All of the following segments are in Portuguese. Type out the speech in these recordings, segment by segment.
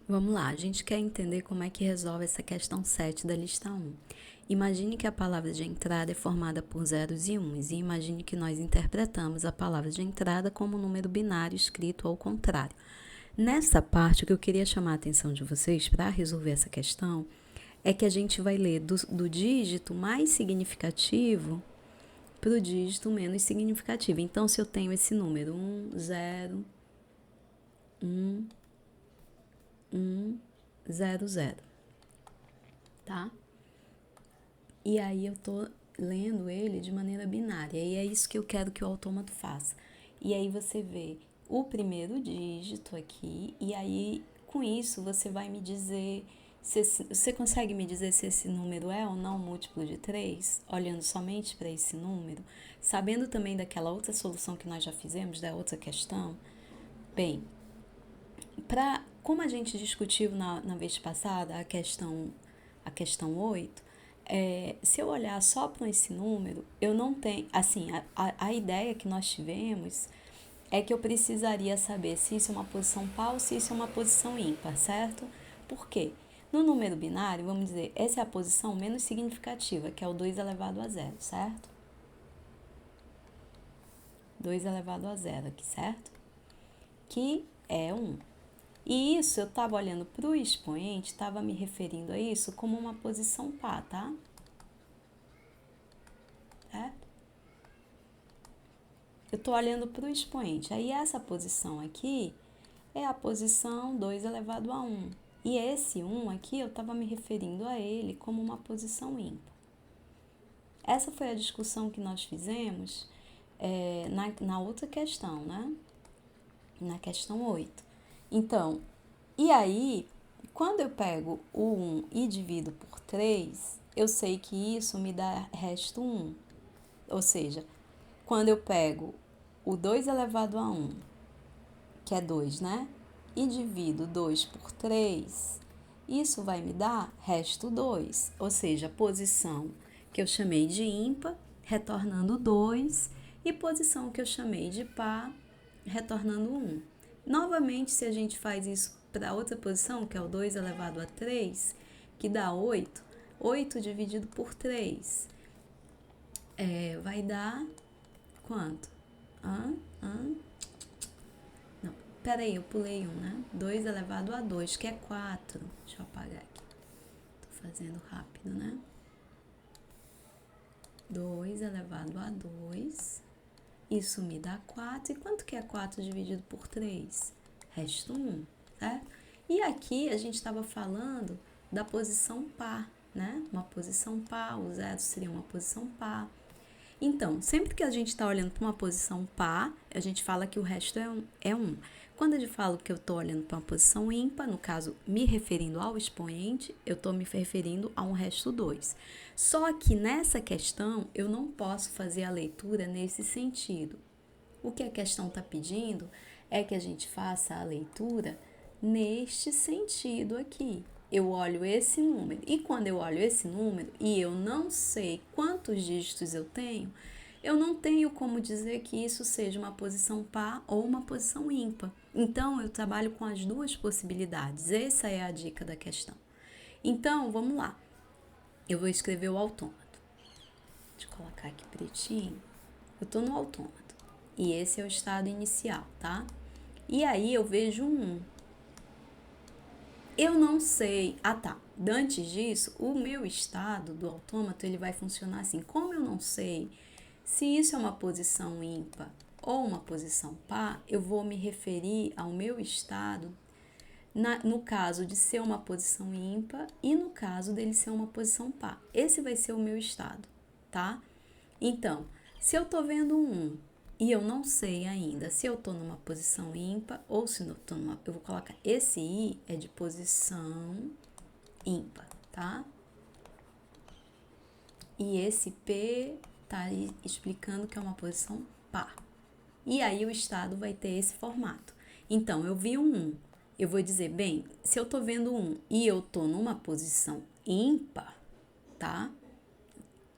Vamos lá, a gente quer entender como é que resolve essa questão 7 da lista 1. Imagine que a palavra de entrada é formada por zeros e uns, e imagine que nós interpretamos a palavra de entrada como um número binário escrito ao contrário. Nessa parte, o que eu queria chamar a atenção de vocês para resolver essa questão é que a gente vai ler do dígito mais significativo para o dígito menos significativo. Então, se eu tenho esse número 1, 0, 0, 0, tá? E aí eu tô lendo ele de maneira binária, e é isso que eu quero que o autômato faça. E aí você vê o primeiro dígito aqui, e aí com isso você vai me dizer, você consegue me dizer se esse número é ou não múltiplo de 3, olhando somente para esse número, sabendo também daquela outra solução que nós já fizemos, da outra questão? Bem, como a gente discutiu na vez passada a questão 8, se eu olhar só para esse número, eu não tenho, assim, a ideia que nós tivemos é que eu precisaria saber se isso é uma posição par ou se isso é uma posição ímpar, certo? Por quê? No número binário, vamos dizer, essa é a posição menos significativa, que é o 2 elevado a 0, certo? 2 elevado a 0 aqui, certo? Que é 1. E isso, eu estava olhando para o expoente, estava me referindo a isso como uma posição par, tá? Certo? Eu estou olhando para o expoente. Aí essa posição aqui é a posição 2 elevado a 1. E esse 1 aqui, eu estava me referindo a ele como uma posição ímpar. Essa foi a discussão que nós fizemos na outra questão, né? Na questão 8. Então, e aí, quando eu pego o 1 e divido por 3, eu sei que isso me dá resto 1. Ou seja, quando eu pego o 2 elevado a 1, que é 2, né? E divido 2 por 3, isso vai me dar resto 2. Ou seja, a posição que eu chamei de ímpar, retornando 2, e posição que eu chamei de par, retornando 1. Novamente, se a gente faz isso para outra posição, que é o 2 elevado a 3, que dá 8, 8 dividido por 3 vai dar quanto? Não, peraí, eu pulei um, né? 2 elevado a 2, que é 4. Deixa eu apagar aqui. Tô fazendo rápido, né? 2 elevado a 2. Isso me dá 4. E quanto que é 4 dividido por 3? Resto 1, certo? E aqui a gente estava falando da posição par, né? Uma posição par, o zero seria uma posição par. Então, sempre que a gente está olhando para uma posição par, a gente fala que o resto é 1. Quando eu falo que eu estou olhando para uma posição ímpar, no caso, me referindo ao expoente, eu estou me referindo a um resto 2. Só que nessa questão, eu não posso fazer a leitura nesse sentido. O que a questão está pedindo é que a gente faça a leitura neste sentido aqui. Eu olho esse número, e quando eu olho esse número e eu não sei quantos dígitos eu não tenho como dizer que isso seja uma posição par ou uma posição ímpar. Então, eu trabalho com as duas possibilidades. Essa é a dica da questão. Então, vamos lá. Eu vou escrever o autômato. Deixa eu colocar aqui pretinho. Eu estou no autômato. E esse é o estado inicial, tá? E aí eu vejo um 1. Eu não sei. Ah, tá. Antes disso, o meu estado do autômato ele vai funcionar assim. Como eu não sei se isso é uma posição ímpar ou uma posição par, eu vou me referir ao meu estado no caso de ser uma posição ímpar e no caso dele ser uma posição par. Esse vai ser o meu estado, tá? Então, se eu tô vendo um 1 e eu não sei ainda se eu tô numa posição ímpar ou se eu tô numa... Eu vou colocar esse I é de posição ímpar, tá? E esse P tá aí explicando que é uma posição par. E aí o estado vai ter esse formato. Então, eu vi um 1. Eu vou dizer, bem, se eu tô vendo um e eu tô numa posição ímpar, tá?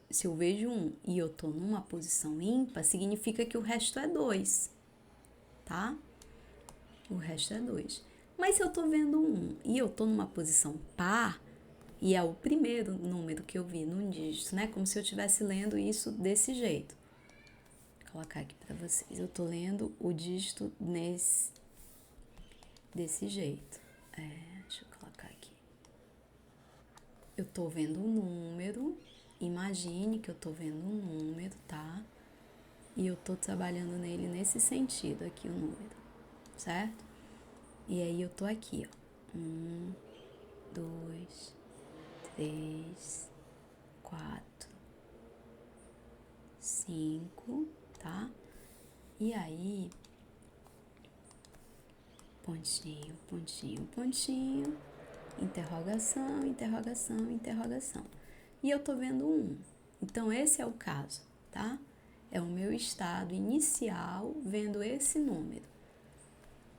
Se eu vejo um e eu tô numa posição ímpar, significa que o resto é 2, tá? O resto é 2. Mas se eu tô vendo um e eu tô numa posição par, e é o primeiro número que eu vi num dígito, né? Como se eu estivesse lendo isso desse jeito. Vou colocar aqui para vocês. Eu tô lendo o dígito desse jeito. Deixa eu colocar aqui. Eu tô vendo um número. Imagine que eu tô vendo um número, tá? E eu tô trabalhando nele nesse sentido aqui, o número, certo? E aí eu tô aqui, ó. 1, 2, 3, 4, 5, tá? E aí, pontinho, pontinho, pontinho, interrogação, interrogação, interrogação. E eu tô vendo um. Então, esse é o caso, tá? É o meu estado inicial vendo esse número.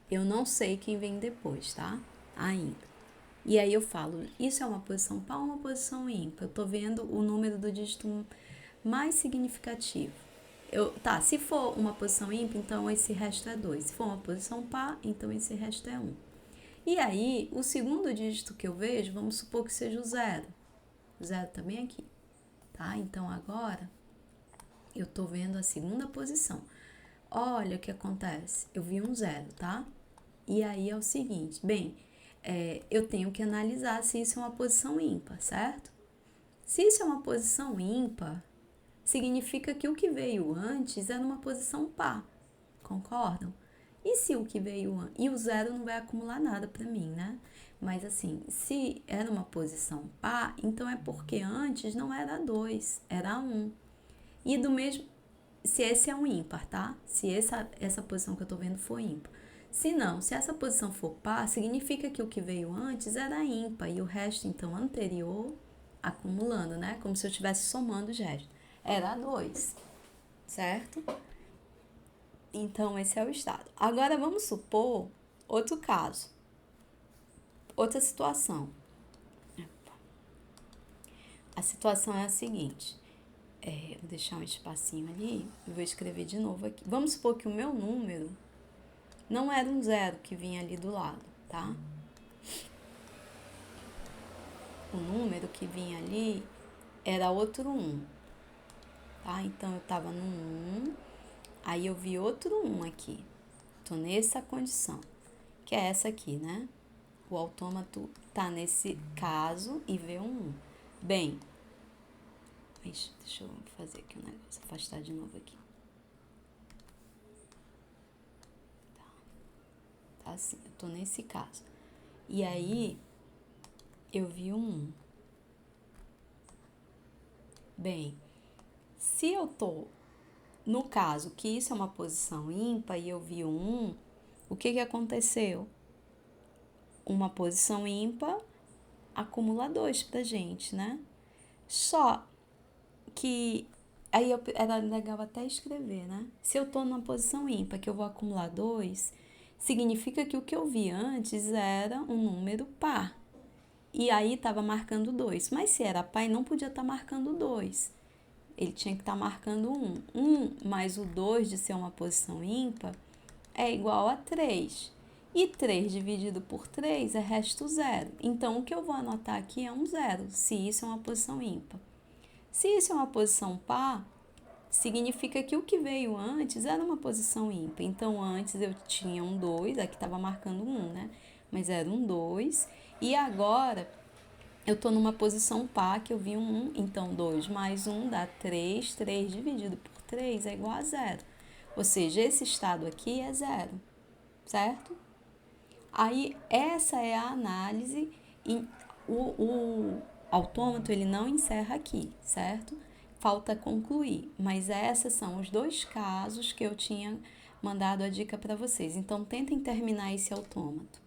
Eu não sei quem vem depois, tá? Ainda. E aí eu falo, isso é uma posição par ou uma posição ímpar? Eu tô vendo o número do dígito mais significativo. Se for uma posição ímpar, então esse resto é 2. Se for uma posição par, então esse resto é 1. E aí, o segundo dígito que eu vejo, vamos supor que seja o 0. O 0 tá bem aqui, tá? Então, agora, eu tô vendo a segunda posição. Olha o que acontece. Eu vi um 0, tá? E aí é o seguinte, eu tenho que analisar se isso é uma posição ímpar, certo? Se isso é uma posição ímpar, significa que o que veio antes era uma posição par, concordam? E se o que veio antes... E o 0 não vai acumular nada para mim, né? Mas assim, se era uma posição par, então é porque antes não era 2, era 1. E do mesmo... Se esse é um ímpar, tá? Se essa posição que eu tô vendo for ímpar. Se não, se essa posição for par, significa que o que veio antes era ímpar e o resto, então, anterior, acumulando, né? Como se eu estivesse somando os restos. Era 2, certo? Então, esse é o estado. Agora, vamos supor outro caso, outra situação. A situação é a seguinte. Vou deixar um espacinho ali e vou escrever de novo aqui. Vamos supor que o meu número não era um 0 que vinha ali do lado, tá? O número que vinha ali era outro 1, tá? Então, eu tava no 1, aí eu vi outro 1 aqui. Tô nessa condição, que é essa aqui, né? O autômato tá nesse caso e vê um 1. Bem, deixa eu fazer aqui um negócio, afastar de novo aqui. Tá assim, eu tô nesse caso. E aí, eu vi um 1. Bem, se eu tô no caso que isso é uma posição ímpar e eu vi um 1, o que aconteceu? Uma posição ímpar acumula 2 pra gente, né? Só que aí era legal até escrever, né? Se eu tô numa posição ímpar que eu vou acumular 2, significa que o que eu vi antes era um número par. E aí estava marcando 2. Mas se era par, não podia estar marcando 2. Ele tinha que estar marcando 1. 1 mais o 2 de ser uma posição ímpar é igual a 3. E 3 dividido por 3 é resto 0. Então, o que eu vou anotar aqui é um 0, se isso é uma posição ímpar. Se isso é uma posição par, significa que o que veio antes era uma posição ímpar. Então, antes eu tinha um 2, aqui estava marcando 1, né? Mas era um 2. E agora, eu estou numa posição par, que eu vi um 1. Então, 2 mais 1 dá 3. 3 dividido por 3 é igual a 0. Ou seja, esse estado aqui é 0, certo? Aí, essa é a análise. E o autômato, ele não encerra aqui, certo? Falta concluir, mas esses são os 2 casos que eu tinha mandado a dica para vocês. Então, tentem terminar esse autômato.